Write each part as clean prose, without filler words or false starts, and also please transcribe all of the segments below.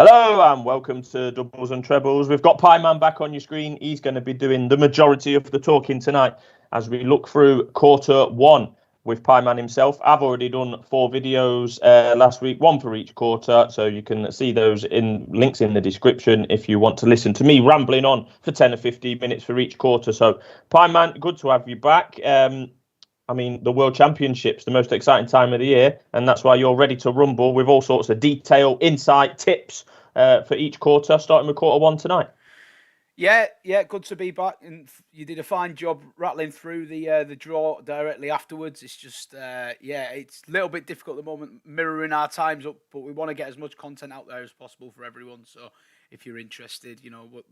Hello and welcome to Doubles and Trebles. We've got Pieman back on your screen. He's going to be doing the majority of the talking tonight as we look through quarter one with Pieman himself. I've already done 4 videos last week, 1 for each quarter, so you can see those in links in the description if you want to listen to me rambling on for 10 or 15 minutes for each quarter. So Pieman, good to have you back. I mean, the World Championship's the most exciting time of the year, and that's why you're ready to rumble with all sorts of detail, insight, tips for each quarter, starting with quarter one tonight. Yeah, good to be back, and you did a fine job rattling through the draw directly afterwards. It's just, it's a little bit difficult at the moment, mirroring our times up, but we want to get as much content out there as possible for everyone. So if you're interested,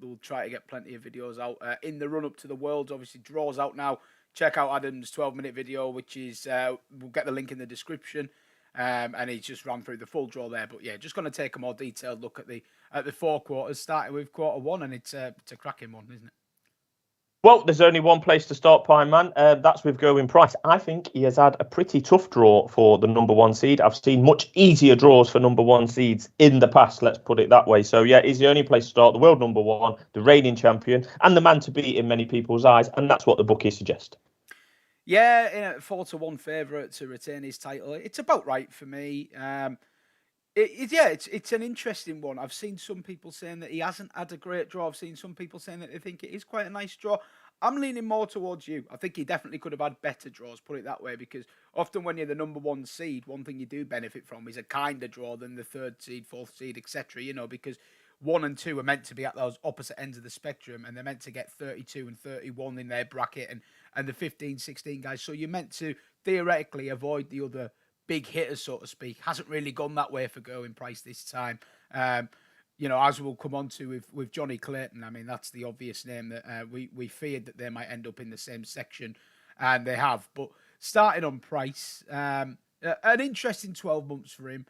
we'll try to get plenty of videos out in the run up to the Worlds. Obviously, draws out now. Check out Adam's 12-minute video, which is, we'll get the link in the description. And he's just run through the full draw there. But yeah, just going to take a more detailed look at the 4 quarters, starting with quarter one, and it's a cracking one, isn't it? Well, there's only one place to start, Pieman. That's with Gerwyn Price. I think he has had a pretty tough draw for the number 1 seed. I've seen much easier draws for number 1 seeds in the past, let's put it that way. So yeah, he's the only place to start. The world number 1, the reigning champion, and the man to beat in many people's eyes, and that's what the bookies suggest. Yeah, 4-1 favourite to retain his title. It's about right for me. It's an interesting one. I've seen some people saying that he hasn't had a great draw. I've seen some people saying that they think it is quite a nice draw. I'm leaning more towards you. I think he definitely could have had better draws, put it that way, because often when you're the number 1 seed, one thing you do benefit from is a kinder draw than the 3rd seed, 4th seed, etc. Because 1 and 2 are meant to be at those opposite ends of the spectrum, and they're meant to get 32 and 31 in their bracket, and the 15, 16 guys. So you're meant to theoretically avoid the other big hitters, so to speak. Hasn't really gone that way for Gerwyn Price this time. As we'll come on to with Jonny Clayton, I mean, that's the obvious name that we feared that they might end up in the same section, and they have. But starting on Price, an interesting 12 months for him.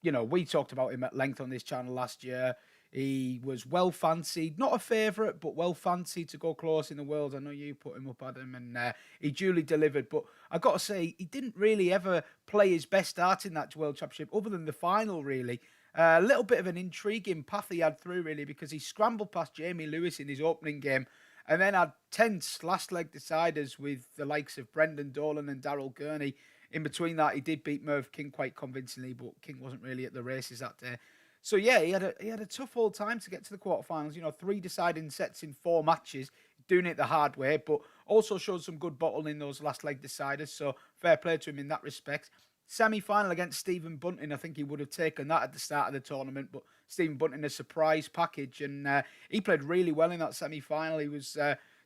We talked about him at length on this channel last year. He was well fancied, not a favourite, but well fancied to go close in the Worlds. I know you put him up, Adam, and he duly delivered. But I got to say, he didn't really ever play his best start in that World Championship, other than the final, really. A little bit of an intriguing path he had through, really, because he scrambled past Jamie Lewis in his opening game, and then had tense last leg deciders with the likes of Brendan Dolan and Daryl Gurney. In between that, he did beat Merv King quite convincingly, but King wasn't really at the races that day. So yeah, he had a tough old time to get to the quarterfinals. 3 deciding sets in 4 matches, doing it the hard way, but also showed some good bottle in those last leg deciders. So fair play to him in that respect. Semi-final against Stephen Bunting, I think he would have taken that at the start of the tournament, but Stephen Bunting a surprise package, and he played really well in that semi-final. He was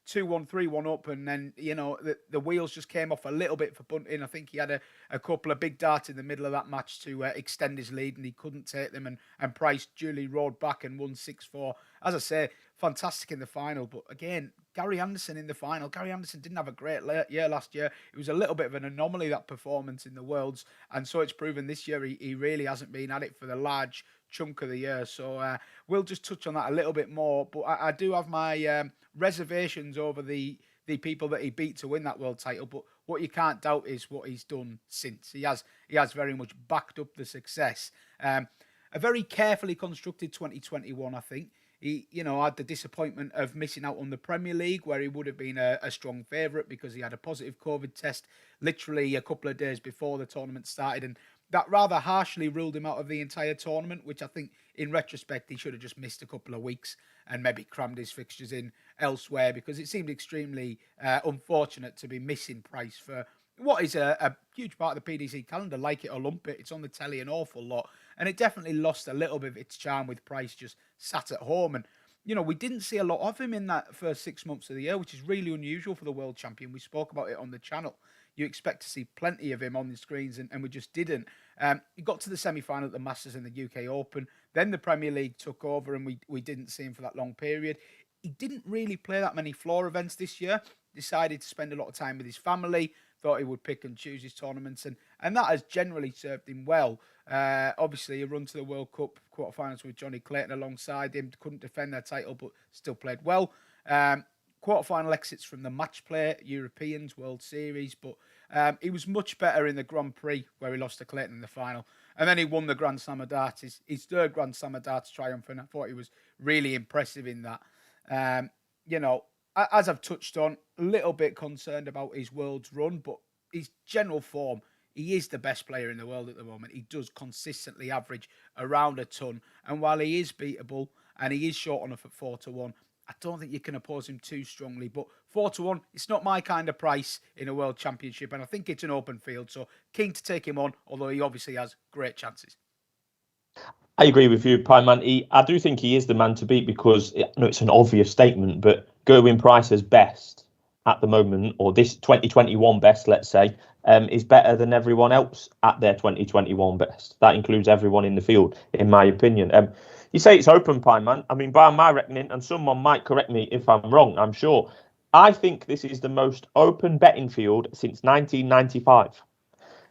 2-1, 3-1 up, and then, the wheels just came off a little bit for Bunting. I think he had a couple of big darts in the middle of that match to extend his lead, and he couldn't take them, and Price duly rode back and won 6-4. As I say, fantastic in the final, but again, Gary Anderson in the final. Gary Anderson didn't have a great year last year. It was a little bit of an anomaly, that performance in the Worlds, and so it's proven this year he really hasn't been at it for the large chunk of the year. So we'll just touch on that a little bit more, but I do have my reservations over the people that he beat to win that world title. But what you can't doubt is what he's done since. He has very much backed up the success. A very carefully constructed 2021, I think. He, had the disappointment of missing out on the Premier League, where he would have been a strong favourite because he had a positive COVID test literally a couple of days before the tournament started, and that rather harshly ruled him out of the entire tournament, which I think, in retrospect, he should have just missed a couple of weeks and maybe crammed his fixtures in elsewhere, because it seemed extremely unfortunate to be missing Price for what is a huge part of the PDC calendar. Like it or lump it, it's on the telly an awful lot, and it definitely lost a little bit of its charm with Price just sat at home. And we didn't see a lot of him in that first 6 months of the year, which is really unusual for the world champion. We spoke about it on the channel. You expect to see plenty of him on the screens, and we just didn't. He got to the semi-final at the Masters and the UK Open. Then the Premier League took over, and we didn't see him for that long period. He didn't really play that many floor events this year. Decided to spend a lot of time with his family. Thought he would pick and choose his tournaments, and that has generally served him well. Obviously, a run to the World Cup quarterfinals with Jonny Clayton alongside him. Couldn't defend their title, but still played well. Quarterfinal exits from the match play, Europeans, World Series, but He was much better in the Grand Prix where he lost to Clayton in the final. And then he won the Grand Slam of Darts, his third Grand Slam of Darts triumph, and I thought he was really impressive in that. As I've touched on, a little bit concerned about his world's run, but his general form, he is the best player in the world at the moment. He does consistently average around a ton. And while he is beatable and he is short enough at 4-1, I don't think you can oppose him too strongly. But 4-1, it's not my kind of price in a World Championship. And I think it's an open field. So keen to take him on, although he obviously has great chances. I agree with you, Pieman. I do think he is the man to beat because it's an obvious statement, but Gerwyn Price's best at the moment, or this 2021 best, let's say, is better than everyone else at their 2021 best. That includes everyone in the field, in my opinion. You say it's open, Pieman. I mean, by my reckoning, and someone might correct me if I'm wrong, I'm sure. I think this is the most open betting field since 1995.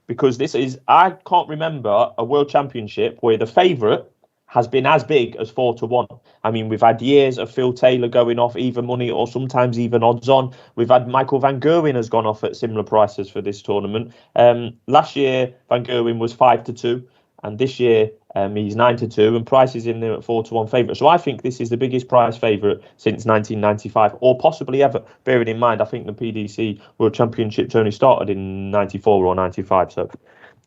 Because I can't remember a World Championship where the favourite has been as big as 4-1. I mean, we've had years of Phil Taylor going off even money or sometimes even odds on. We've had Michael van Gerwen has gone off at similar prices for this tournament. Last year, van Gerwen was 5-2, and this year he's 9-2, and Price is in there at 4-1 favourite. So I think this is the biggest prize favourite since 1995, or possibly ever. Bearing in mind, I think the PDC World Championships only started in 94 or 95. So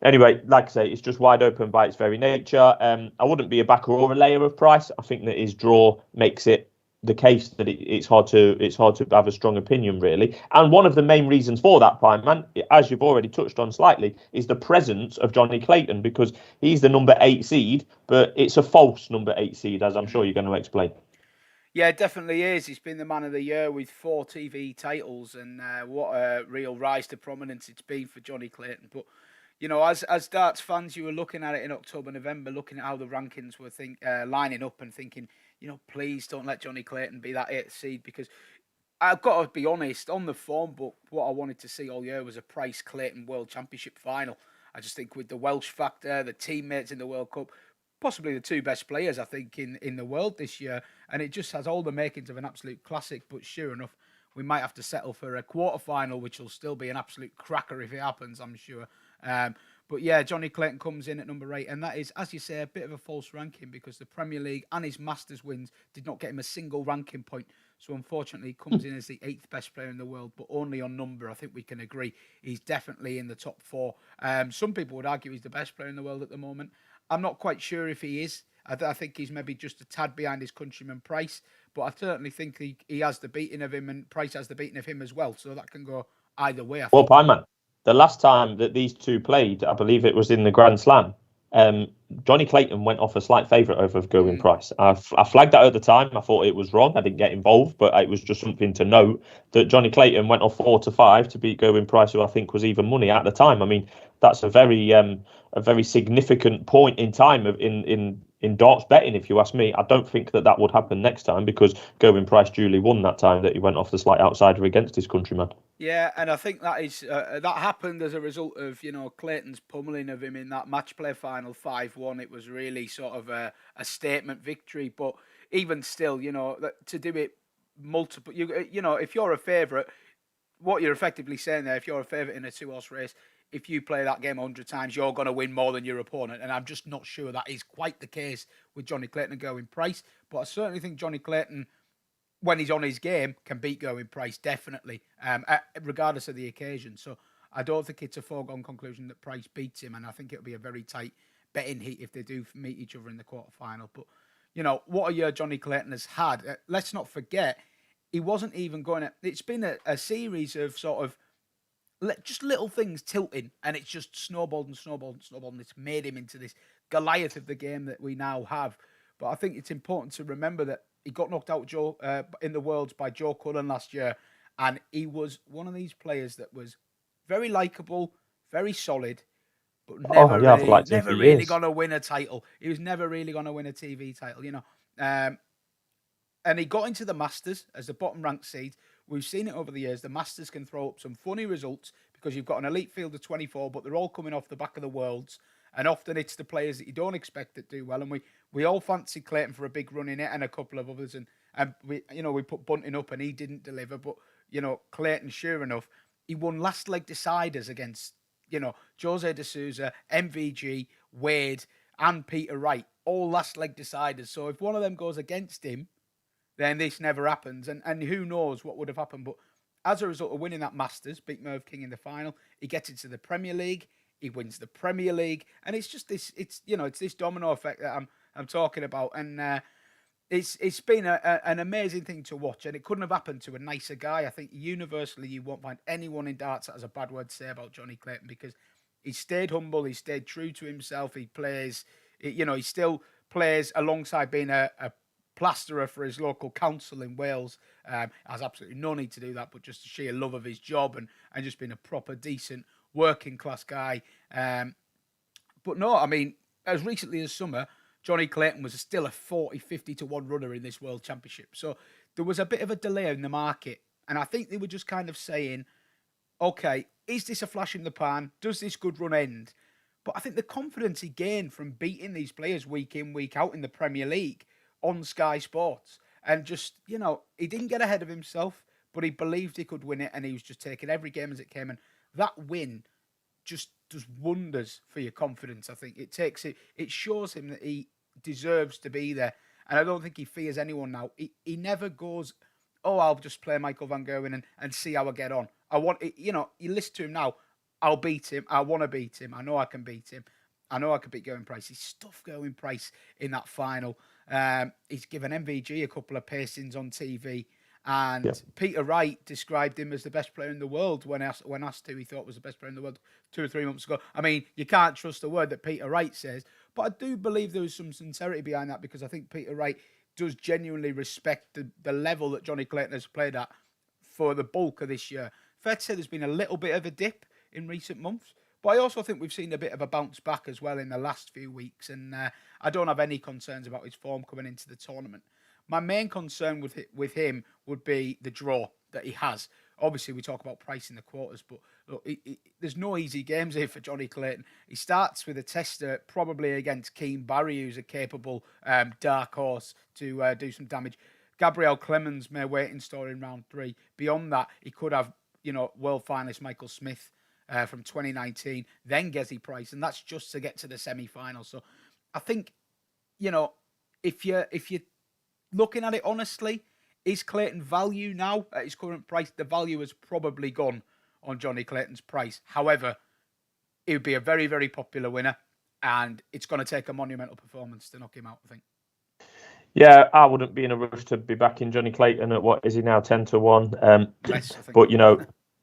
anyway, like I say, it's just wide open by its very nature. I wouldn't be a backer or a layer of Price. I think that his draw makes it the case that it's hard to have a strong opinion, really. And one of the main reasons for that, Pieman, as you've already touched on slightly, is the presence of Jonny Clayton, because he's the number 8 seed, but it's a false number 8 seed, as I'm sure you're going to explain. Yeah, it definitely is. He's been the man of the year with 4 TV titles, and what a real rise to prominence it's been for Jonny Clayton. But as darts fans, you were looking at it in October, November, looking at how the rankings were lining up and thinking, please don't let Jonny Clayton be that 8th seed, because I've got to be honest, on the form book, what I wanted to see all year was a Price Clayton World Championship final. I just think with the Welsh factor, the teammates in the World Cup, possibly the 2 best players, I think, in the world this year, and it just has all the makings of an absolute classic. But sure enough, we might have to settle for a quarter-final, which will still be an absolute cracker if it happens, I'm sure. But yeah, Jonny Clayton comes in at number 8, and that is, as you say, a bit of a false ranking because the Premier League and his Masters wins did not get him a single ranking point. So unfortunately, he comes in as the 8th best player in the world, but only on number. I think we can agree he's definitely in the top 4. Some people would argue he's the best player in the world at the moment. I'm not quite sure if he is. I think he's maybe just a tad behind his countryman Price, but I certainly think he has the beating of him, and Price has the beating of him as well. So that can go either way, I think. Well, Pieman, the last time that these two played, I believe it was in the Grand Slam, Jonny Clayton went off a slight favourite over Gerwyn Price. I flagged that at the time. I thought it was wrong. I didn't get involved, but it was just something to note that Jonny Clayton went off 4-5 to beat Gerwyn Price, who I think was even money at the time. I mean, that's a very significant point in time in darts betting, if you ask me. I don't think that would happen next time because Gerwyn Price duly won that time that he went off the slight outsider against his countryman. Yeah, and I think that is that happened as a result of Clayton's pummeling of him in that match play final 5-1. It was really sort of a statement victory, but even still, to do it multiple, if you're a favourite, what you're effectively saying there, if you're a favourite in a 2-horse race, if you play that game 100 times, you're going to win more than your opponent. And I'm just not sure that is quite the case with Jonny Clayton and Gerwyn Price. But I certainly think Jonny Clayton, when he's on his game, can beat Gerwyn Price, definitely, regardless of the occasion. So I don't think it's a foregone conclusion that Price beats him. And I think it'll be a very tight betting heat if they do meet each other in the quarterfinal. But, what a year Jonny Clayton has had. Let's not forget, he wasn't even going to... It's been a series of sort of just little things tilting, and it's just snowballed and snowballed and snowballed, and it's made him into this Goliath of the game that we now have. But I think it's important to remember that he got knocked out in the Worlds by Joe Cullen last year, and he was one of these players that was very likeable, very solid, but never really going to win a title. He was never really going to win a TV title, and he got into the Masters as the bottom-ranked seed. We've seen it over the years. The Masters can throw up some funny results because you've got an elite field of 24, but they're all coming off the back of the Worlds. And often it's the players that you don't expect that do well. And we all fancy Clayton for a big run in it and a couple of others. And we put Bunting up and he didn't deliver. But, Clayton, sure enough, he won last leg deciders against, Jose de Souza, MVG, Wade, and Peter Wright, all last leg deciders. So if one of them goes against him, then this never happens. And who knows what would have happened. But as a result of winning that Masters, beat Merv King in the final, he gets into the Premier League, he wins the Premier League. And it's just this, it's this domino effect that I'm talking about. And it's been an amazing thing to watch. And it couldn't have happened to a nicer guy. I think universally you won't find anyone in darts that has a bad word to say about Jonny Clayton, because he stayed humble, he stayed true to himself. He plays, he still plays alongside being a plasterer for his local council in Wales. Has absolutely no need to do that, but just the sheer love of his job and just being a proper, decent, working class guy. But no, I mean, as recently as summer, Jonny Clayton was still a 40-50 to 1 runner in this World Championship. So there was a bit of a delay in the market. And I think they were just kind of saying, okay, is this a flash in the pan? Does this good run end? But I think the confidence he gained from beating these players week in, week out in the Premier League on Sky Sports, and just, he didn't get ahead of himself, but he believed he could win it, and he was just taking every game as it came. And that win just does wonders for your confidence. I think it shows him that he deserves to be there. And I don't think he fears anyone now. He never goes, oh, I'll just play Michael van Gerwen and see how I get on. You listen to him now. I'll beat him. I want to beat him. I know I can beat him. I know I can beat Gerwyn Price. He stuffed Gerwyn Price in that final. He's given MVG a couple of pacings on TV. And Peter Wright described him as the best player in the world when asked who he thought was the best player in the world 2 or 3 months ago. I mean, you can't trust a word that Peter Wright says, but I do believe there was some sincerity behind that, because I think Peter Wright does genuinely respect the level that Jonny Clayton has played at for the bulk of this year. Fair to say there's been a little bit of a dip in recent months, but I also think we've seen a bit of a bounce back as well in the last few weeks, and I don't have any concerns about his form coming into the tournament. My main concern with him would be the draw that he has. Obviously, we talk about Price in the quarters, but look, there's no easy games here for Jonny Clayton. He starts with a tester, probably against Keane Barry, who's a capable dark horse to do some damage. Gabriel Clemens may wait in store in round 3. Beyond that, he could have, world finalist Michael Smith from 2019, then Gerwyn Price, and that's just to get to the semi-final. So I think, if you're looking at it honestly, is Clayton value now at his current price? The value has probably gone on Jonny Clayton's price. However, it would be a very, very popular winner, and it's going to take a monumental performance to knock him out, I think. Yeah, I wouldn't be in a rush to be backing Jonny Clayton at, what is he now, 10 to 1? Less, I think. But,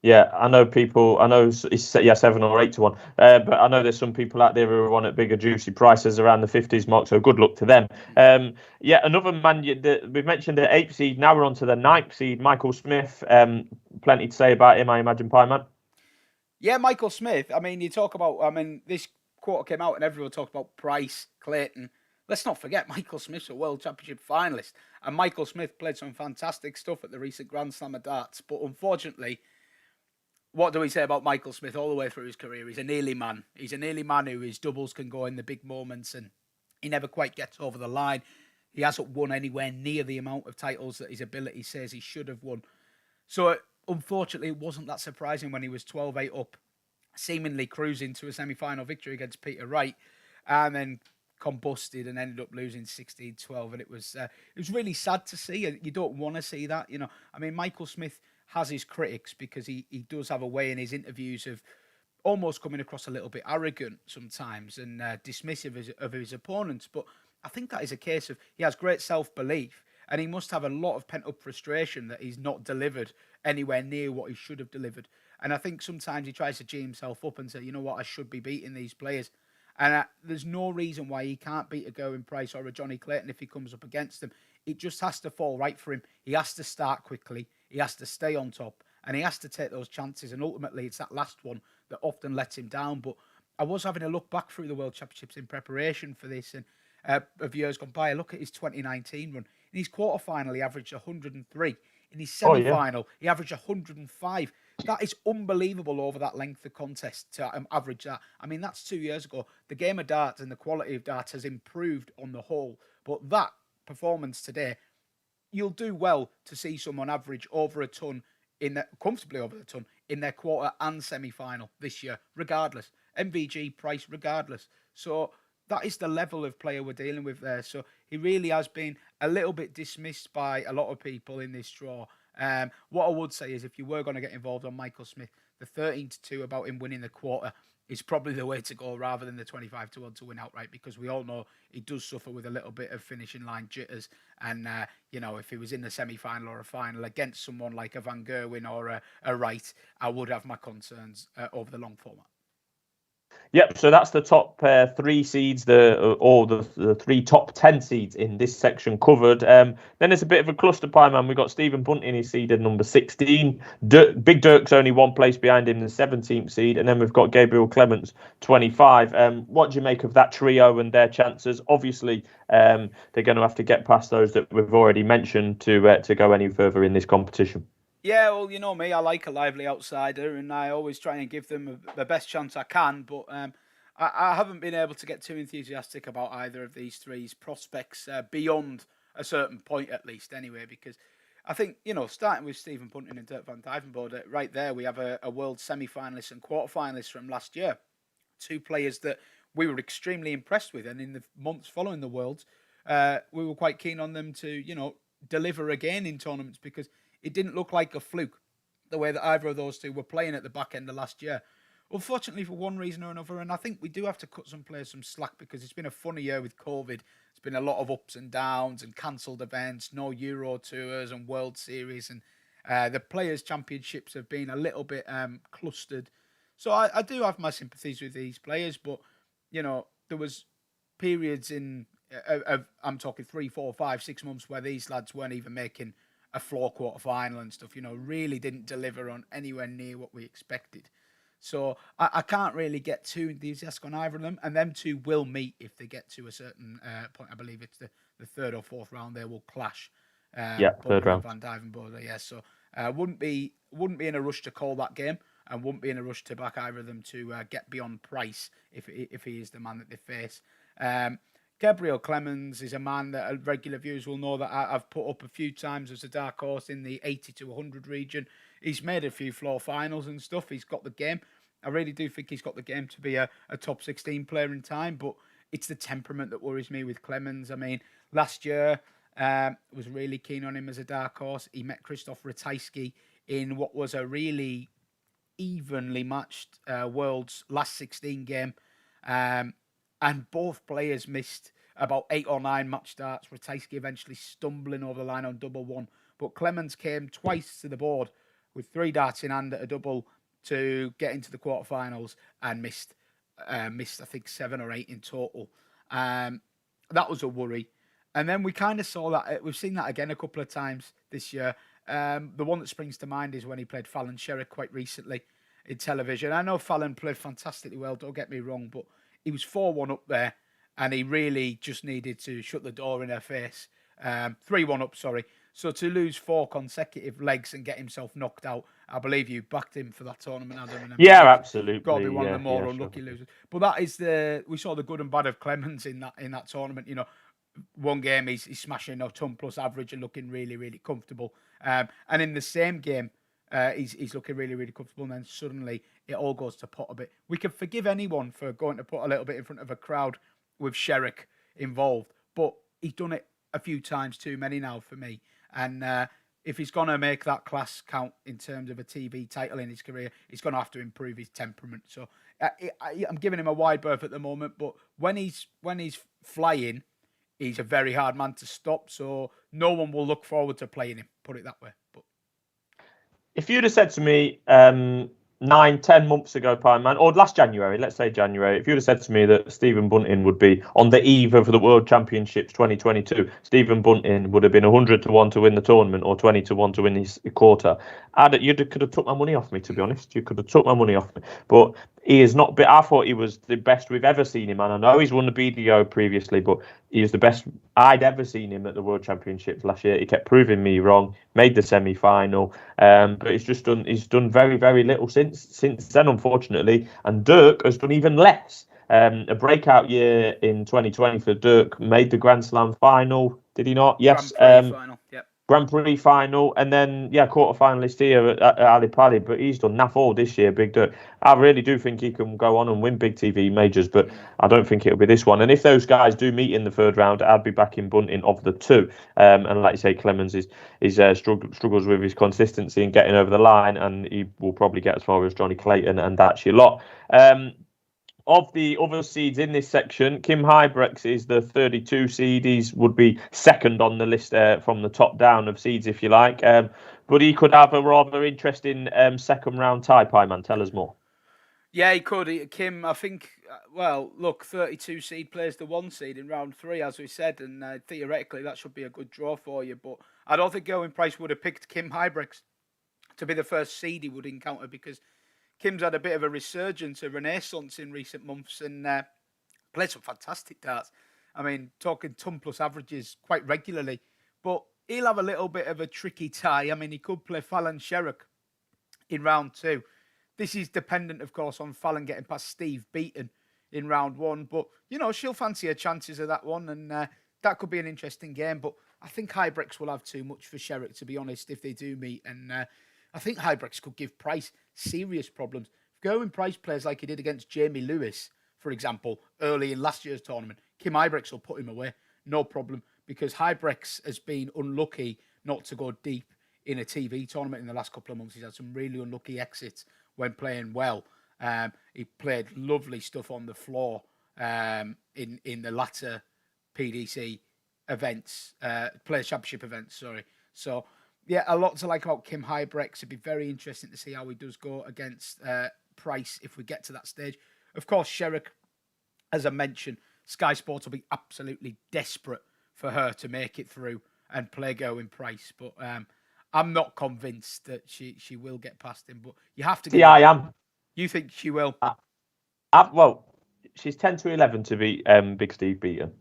yeah, I know he's 7 or 8 to 1. But I know there's some people out there who are on at bigger, juicy prices around the 50s mark. So good luck to them. Another man, we've mentioned the 8th seed. Now we're on to the 9th seed, Michael Smith. Plenty to say about him, I imagine, Pieman. Yeah, Michael Smith. I mean, this quarter came out and everyone talked about Price, Clayton. Let's not forget, Michael Smith's a World Championship finalist. And Michael Smith played some fantastic stuff at the recent Grand Slam of Darts. But unfortunately, what do we say about Michael Smith all the way through his career? He's a nearly man. He's a nearly man who his doubles can go in the big moments, and he never quite gets over the line. He hasn't won anywhere near the amount of titles that his ability says he should have won. So, unfortunately, it wasn't that surprising when he was 12-8 up, seemingly cruising to a semi-final victory against Peter Wright, and then combusted and ended up losing 16-12. And it was really sad to see. You don't want to see that. Michael Smith has his critics because he does have a way in his interviews of almost coming across a little bit arrogant sometimes and dismissive of his opponents. But I think that is a case of he has great self-belief, and he must have a lot of pent-up frustration that he's not delivered anywhere near what he should have delivered. And I think sometimes he tries to G himself up and say, you know what, I should be beating these players. And there's no reason why he can't beat a Gerwyn Price or a Jonny Clayton if he comes up against them. It just has to fall right for him. He has to start quickly. He has to stay on top, and he has to take those chances. And ultimately, it's that last one that often lets him down. But I was having a look back through the World Championships in preparation for this, and of years gone by. I look at his 2019 run. In his quarterfinal, he averaged 103. In his semi-final, he averaged 105. That is unbelievable over that length of contest to average that. I mean, that's 2 years ago. The game of darts and the quality of darts has improved on the whole. But that performance today, you'll do well to see someone average over a ton comfortably over a ton in their quarter and semi-final this year, regardless. MVG, Price, regardless. So that is the level of player we're dealing with there. So he really has been a little bit dismissed by a lot of people in this draw. What I would say is if you were going to get involved on Michael Smith, the 13-2 about him winning the quarter is probably the way to go rather than the 25-1 to win outright, because we all know he does suffer with a little bit of finishing line jitters. And, if he was in the semi-final or a final against someone like a Van Gerwen or a Wright, I would have my concerns over the long format. Yep, so that's the top 3 seeds, the 3 top 10 seeds in this section covered. Then it's a bit of a cluster pie, man. We've got Stephen Bunting, he's seeded number 16. Big Dirk's only 1 place behind him, the 17th seed. And then we've got Gabriel Clemens, 25. What do you make of that trio and their chances? Obviously, they're going to have to get past those that we've already mentioned to go any further in this competition. Yeah, well, you know me, I like a lively outsider, and I always try and give them the best chance I can. But I haven't been able to get too enthusiastic about either of these three's prospects beyond a certain point, at least, anyway, because I think, starting with Stephen Bunting and Dirk van Duijvenbode, right there, we have a world semi-finalist and quarter-finalist from last year. 2 players that we were extremely impressed with, and in the months following the Worlds, we were quite keen on them to, deliver again in tournaments, because it didn't look like a fluke, the way that either of those 2 were playing at the back end of last year. Unfortunately, for one reason or another, and I think we do have to cut some players some slack, because it's been a funny year with COVID. It's been a lot of ups and downs and cancelled events, no Euro Tours and World Series, and the Players' Championships have been a little bit clustered. So I do have my sympathies with these players, but, there was periods I'm talking 3, 4, 5, 6 months where these lads weren't even making a floor quarter final and stuff, really didn't deliver on anywhere near what we expected. So I can't really get too enthusiastic on either of them, and them 2 will meet if they get to a certain point. I believe it's the 3rd or 4th round. They will clash. 3rd round. Van Duijvenbode, yeah. So wouldn't be in a rush to call that game, and wouldn't be in a rush to back either of them to get beyond Price if he is the man that they face. Gabriel Clemens is a man that regular viewers will know that I've put up a few times as a dark horse in the 80 to 100 region. He's made a few floor finals and stuff. He's got the game. I really do think he's got the game to be a top 16 player in time, but it's the temperament that worries me with Clemens. I mean, last year, was really keen on him as a dark horse. He met Christoph Ratajski in what was a really evenly matched World's last 16 game. And both players missed about 8 or 9 match starts. Ratajski eventually stumbling over the line on double 1. But Clemens came twice to the board with 3 darts in hand at a double to get into the quarterfinals and missed, I think, 7 or 8 in total. That was a worry. And then we kind of saw that. We've seen that again a couple of times this year. The one that springs to mind is when he played Fallon Sherrock quite recently in television. I know Fallon played fantastically well, don't get me wrong, but he was 4-1 up there, and he really just needed to shut the door in her face. 3-1 up, sorry. So to lose 4 consecutive legs and get himself knocked out, I believe you backed him for that tournament, Adam. Yeah, absolutely. Got to be one of the more unlucky losers. But that is we saw the good and bad of Clemens in that tournament. One game he's smashing a ton plus average and looking really, really comfortable. And in the same game, he's looking really, really comfortable, and then suddenly it all goes to pot a bit. We can forgive anyone for going to put a little bit in front of a crowd with Sherrock involved, but he's done it a few times too many now for me. And if he's going to make that class count in terms of a TV title in his career, he's going to have to improve his temperament. So I'm giving him a wide berth at the moment, but when he's flying, he's a very hard man to stop. So no one will look forward to playing him, put it that way. But if you'd have said to me 9-10 months ago, Pieman, or last January, let's say January, if you'd have said to me that Stephen Bunting would be on the eve of the World Championships 2022, Stephen Bunting would have been 100-1 to win the tournament or 20-1 to win his quarter, you could have took my money off me, to be honest. You could have took my money off me. But he is not. I thought he was the best we've ever seen him, and I know he's won the BDO previously, but he was the best I'd ever seen him at the World Championships last year. He kept proving me wrong, made the semi-final, but he's done very, very little since then, unfortunately. And Dirk has done even less. A breakout year in 2020 for Dirk, made the Grand Slam final, did he not? Yes. Grand Prix final, yep. Grand Prix final, and then quarter finalist here at Ali Pali. But he's done naff all this year, Big Dirk. I really do think he can go on and win big TV majors, but I don't think it'll be this one. And if those guys do meet in the third round, I'd be backing Bunting of the two. And like you say, Clemens struggles with his consistency and getting over the line, and he will probably get as far as Jonny Clayton, and that's your lot. Of the other seeds in this section, Kim Huybrechts is the 32 seed. He would be second on the list from the top down of seeds, if you like. But he could have a rather interesting second round tie. Pieman, tell us more. Yeah, he could. Kim, I think, 32 seed plays the 1 seed in round 3, as we said, and theoretically that should be a good draw for you. But I don't think Gerwyn Price would have picked Kim Huybrechts to be the first seed he would encounter, because Kim's had a bit of a resurgence, a renaissance in recent months, and played some fantastic darts. I mean, talking ton plus averages quite regularly. But he'll have a little bit of a tricky tie. I mean, he could play Fallon Sherrock in round 2. This is dependent, of course, on Fallon getting past Steve Beaton in round 1. But, she'll fancy her chances of that one, and that could be an interesting game. But I think Huybrechts will have too much for Sherrock, to be honest, if they do meet. And I think Huybrechts could give Price serious problems. If Gerwyn Price plays like he did against Jamie Lewis, for example, early in last year's tournament, Kim Huybrechts will put him away, no problem, because Huybrechts has been unlucky not to go deep in a TV tournament in the last couple of months. He's had some really unlucky exits when playing well. He played lovely stuff on the floor in the latter PDC events, Players' Championship events, sorry. So, yeah, a lot to like about Kim Huybrechts. It'd be very interesting to see how he does go against Price if we get to that stage. Of course, Sherrock, as I mentioned, Sky Sports will be absolutely desperate for her to make it through and play Gerwyn Price. But I'm not convinced that she will get past him. But you have to. I am. You think she will? Well, she's 10 to 11 to beat Big Steve Beaton,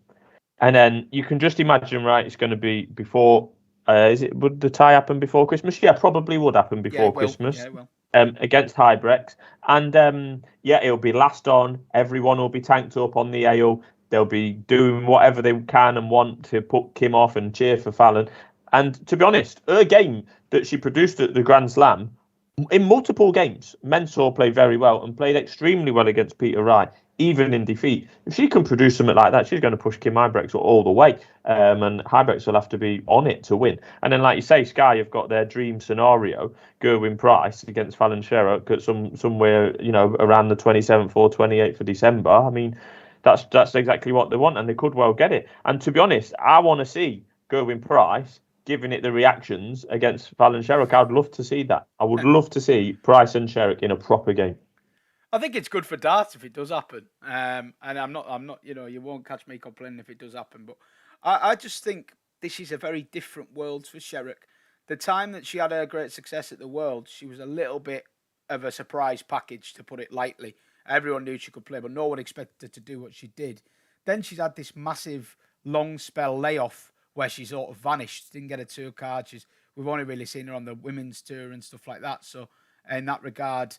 and then you can just imagine, right? It's going to be before. Would the tie happen before Christmas? Yeah, probably would happen before Christmas. Yeah, it will. Against Huybrechts. And it'll be last on. Everyone will be tanked up on the ale. They'll be doing whatever they can and want to put Kim off and cheer for Fallon. And to be honest, her game that she produced at the Grand Slam, in multiple games, Mensah played very well and played extremely well against Peter Wright, even in defeat. If she can produce something like that, she's going to push Kim Huybrechts all the way. And Huybrechts will have to be on it to win. And then, like you say, Sky have got their dream scenario, Gerwyn Price against Fallon Sherrock at somewhere, around the 27th or 28th of December. I mean, that's exactly what they want, and they could well get it. And to be honest, I want to see Gerwyn Price giving it the reactions against Fallon Sherrock. I'd love to see that. I would love to see Price and Sherrock in a proper game. I think it's good for darts if it does happen. And I'm not, you won't catch me complaining if it does happen. But I just think this is a very different world for Sherrock. The time that she had her great success at the World, she was a little bit of a surprise package, to put it lightly. Everyone knew she could play, but no one expected her to do what she did. Then she's had this massive long spell layoff where she sort of vanished, didn't get a tour card. We've only really seen her on the women's tour and stuff like that. So in that regard,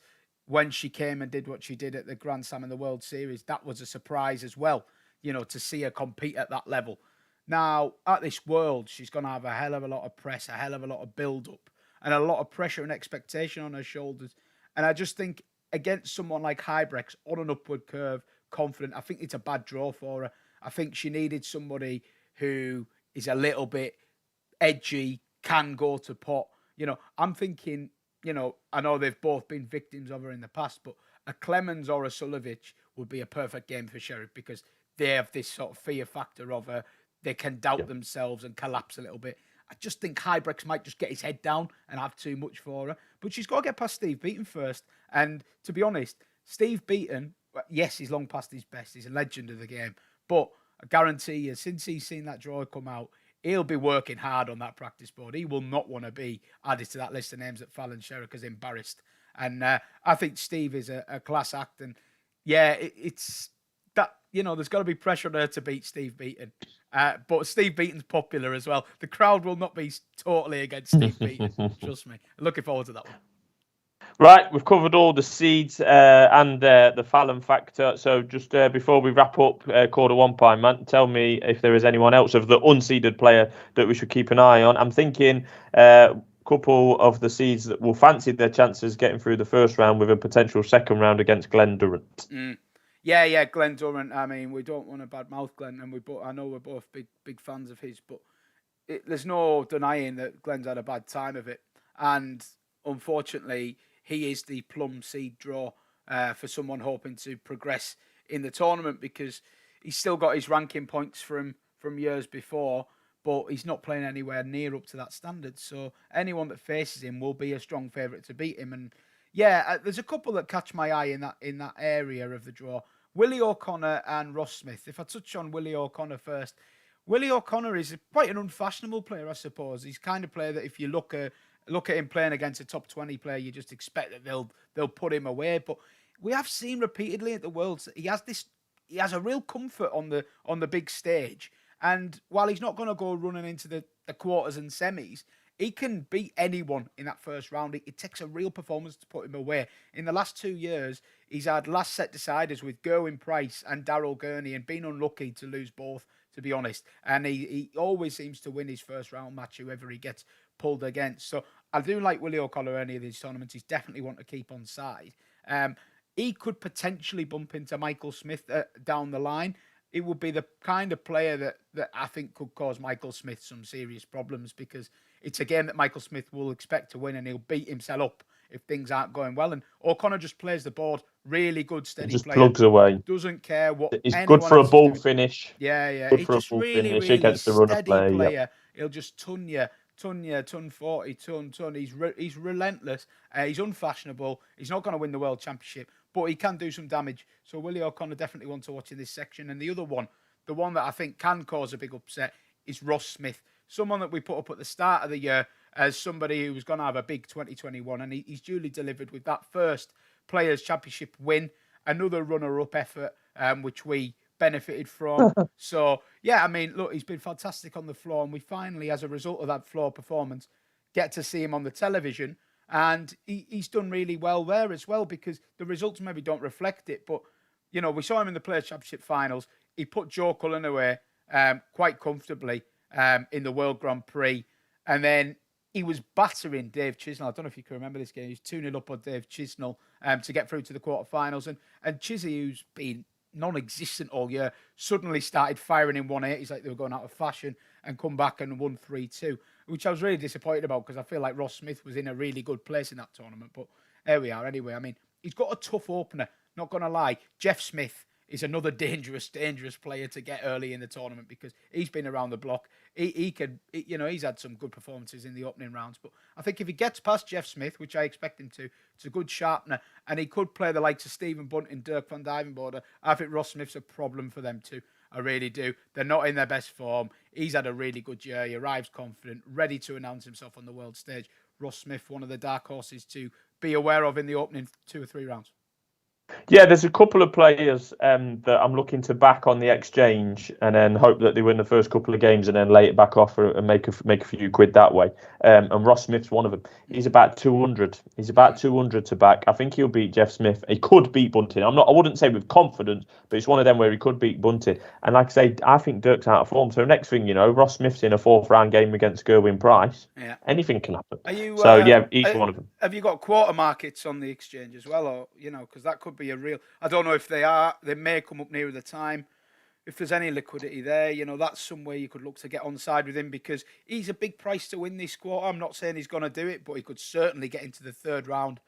when she came and did what she did at the Grand Slam and the World Series, that was a surprise as well, to see her compete at that level. Now, at this World, she's going to have a hell of a lot of press, a hell of a lot of build-up, and a lot of pressure and expectation on her shoulders. And I just think against someone like Huybrechts, on an upward curve, confident, I think it's a bad draw for her. I think she needed somebody who is a little bit edgy, can go to pot. I'm thinking, I know they've both been victims of her in the past, but a Clemens or a Sulovic would be a perfect game for Sherrock, because they have this sort of fear factor of her. They can doubt themselves and collapse a little bit. I just think Huybrechts might just get his head down and have too much for her. But she's got to get past Steve Beaton first. And to be honest, Steve Beaton, yes, he's long past his best. He's a legend of the game. But I guarantee you, since he's seen that draw come out, he'll be working hard on that practice board. He will not want to be added to that list of names that Fallon Sherrock is embarrassed. And I think Steve is a class act. And yeah, it's that, there's got to be pressure on her to beat Steve Beaton. But Steve Beaton's popular as well. The crowd will not be totally against Steve Beaton. Trust me. I'm looking forward to that one. Right, we've covered all the seeds and the Fallon factor. So just before we wrap up quarter one, Pieman, tell me if there is anyone else of the unseeded player that we should keep an eye on. I'm thinking couple of the seeds that will fancy their chances getting through the first round with a potential second round against Glen Durrant. Yeah, Glen Durrant. I mean, we don't want to badmouth Glen, and I know we're both big fans of his, but there's no denying that Glen's had a bad time of it, and unfortunately, he is the plum seed draw for someone hoping to progress in the tournament because he's still got his ranking points from years before, but he's not playing anywhere near up to that standard. So anyone that faces him will be a strong favourite to beat him. And yeah, there's a couple that catch my eye in that area of the draw. Willie O'Connor and Ross Smith. If I touch on Willie O'Connor first, Willie O'Connor is quite an unfashionable player, I suppose. He's kind of player that if you look at him playing against a top 20 player, you just expect that they'll put him away. But we have seen repeatedly at the Worlds that he has a real comfort on the big stage. And while he's not going to go running into the quarters and semis, he can beat anyone in that first round. It takes a real performance to put him away. In the last 2 years, he's had last set deciders with Gerwyn Price and Daryl Gurney and been unlucky to lose both, to be honest. And he always seems to win his first round match, whoever he gets pulled against. So I do like Willie O'Connor any of these tournaments. He's definitely one to keep on side. He could potentially bump into Michael Smith down the line. It would be the kind of player that I think could cause Michael Smith some serious problems because it's a game that Michael Smith will expect to win and he'll beat himself up if things aren't going well. And O'Connor just plays the board, really good, steady just player. Plugs away. Doesn't care what. He's good for a ball finish. Yeah. Good He's for just a ball really, finish. really Against the runner steady player. Yep. He'll just ton 40, ton. He's relentless. He's unfashionable. He's not going to win the World Championship, but he can do some damage. So Willie O'Connor definitely one to watch in this section. And the other one, the one that I think can cause a big upset, is Ross Smith. Someone that we put up at the start of the year as somebody who was going to have a big 2021. And he's duly delivered with that first Players' Championship win, another runner-up effort, which we benefited from. So, yeah, I mean, look, he's been fantastic on the floor. And we finally, as a result of that floor performance, get to see him on the television. And he's done really well there as well because the results maybe don't reflect it. But, you know, we saw him in the Players' Championship finals. He put Joe Cullen away quite comfortably in the World Grand Prix. And then he was battering Dave Chisnell. I don't know if you can remember this game. He was 2-0 up on Dave Chisnell to get through to the quarterfinals. And Chizzy, who's been non-existent all year, suddenly started firing in 180s like they were going out of fashion and come back and won 3-2, which I was really disappointed about because I feel like Ross Smith was in a really good place in that tournament. But there we are anyway. I mean, he's got a tough opener, not going to lie. Jeff Smith is another dangerous player to get early in the tournament because he's been around the block. He's had some good performances in the opening rounds. But I think if he gets past Jeff Smith, which I expect him to, it's a good sharpener, and he could play the likes of Stephen Bunting, Dirk van Duijvenbode. I think Ross Smith's a problem for them too. I really do. They're not in their best form. He's had a really good year. He arrives confident, ready to announce himself on the world stage. Ross Smith, one of the dark horses to be aware of in the opening 2 or 3 rounds. Yeah, there's a couple of players that I'm looking to back on the exchange and then hope that they win the first couple of games and then lay it back off and make a few quid that way. And Ross Smith's one of them. He's about 200. He's about 200 to back. I think he'll beat Jeff Smith. He could beat Bunting. I wouldn't say with confidence, but it's one of them where he could beat Bunting. And like I say, I think Dirk's out of form. So next thing you know, Ross Smith's in a 4th round game against Gerwyn Price. Yeah. Anything can happen. He's one of them. Have you got quarter markets on the exchange as well? Or, because that could be a real... I don't know if they are. They may come up nearer the time. If there's any liquidity there, that's somewhere you could look to get on side with him because he's a big price to win this quarter. I'm not saying he's going to do it, but he could certainly get into the 3rd round,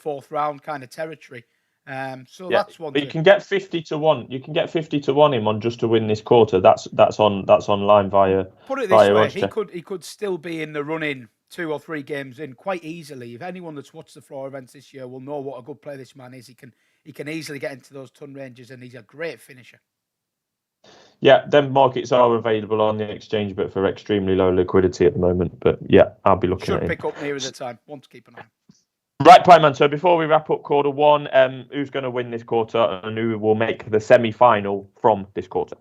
4th round kind of territory. That's one. But you can get 50 to 1. You can get 50 to 1 him on just to win this quarter. That's online via. Put it this way, he could still be in the running 2 or 3 games in quite easily. If anyone that's watched the floor events this year will know what a good player this man is, he can easily get into those ton ranges, and he's a great finisher. Yeah, them markets are available on the exchange, but for extremely low liquidity at the moment. But yeah, I'll be looking at it. Should pick up nearer the time. Want to keep an eye on. Right, Pieman. So before we wrap up quarter one, who's going to win this quarter and who will make the semi-final from this quarter?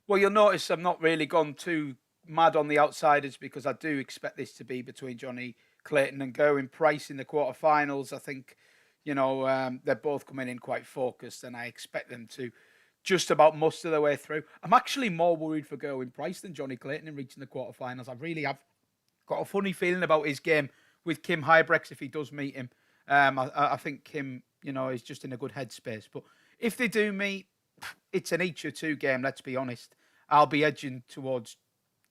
Well, you'll notice I've not really gone too mad on the outsiders because I do expect this to be between Jonny Clayton and Gerwyn Price in the quarterfinals. I think They're both coming in quite focused, and I expect them to just about muster their way through. I'm actually more worried for Gerwyn Price than Jonny Clayton in reaching the quarterfinals. I really have got a funny feeling about his game with Kim Huybrechts if he does meet him. I think Kim, is just in a good headspace. But if they do meet, it's an each or two game, let's be honest. I'll be edging towards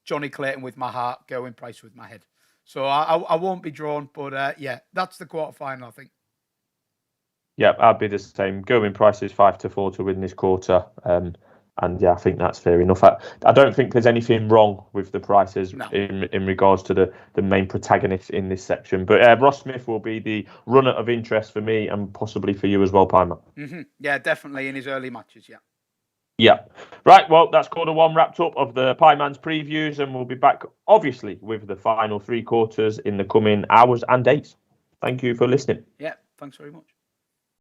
Jonny Clayton with my heart, Gerwyn Price with my head. So I won't be drawn, but that's the quarterfinal, I think. Yeah, I'd be the same. Gerwyn Price is 5-4 to win this quarter. And yeah, I think that's fair enough. I don't think there's anything wrong with the prices in regards to the main protagonist in this section. But Ross Smith will be the runner of interest for me and possibly for you as well, Pieman. Mm-hmm. Yeah, definitely in his early matches, yeah. Yeah. Right, well, that's quarter one wrapped up of the Pieman's previews, and we'll be back, obviously, with the final three quarters in the coming hours and days. Thank you for listening. Yeah, thanks very much.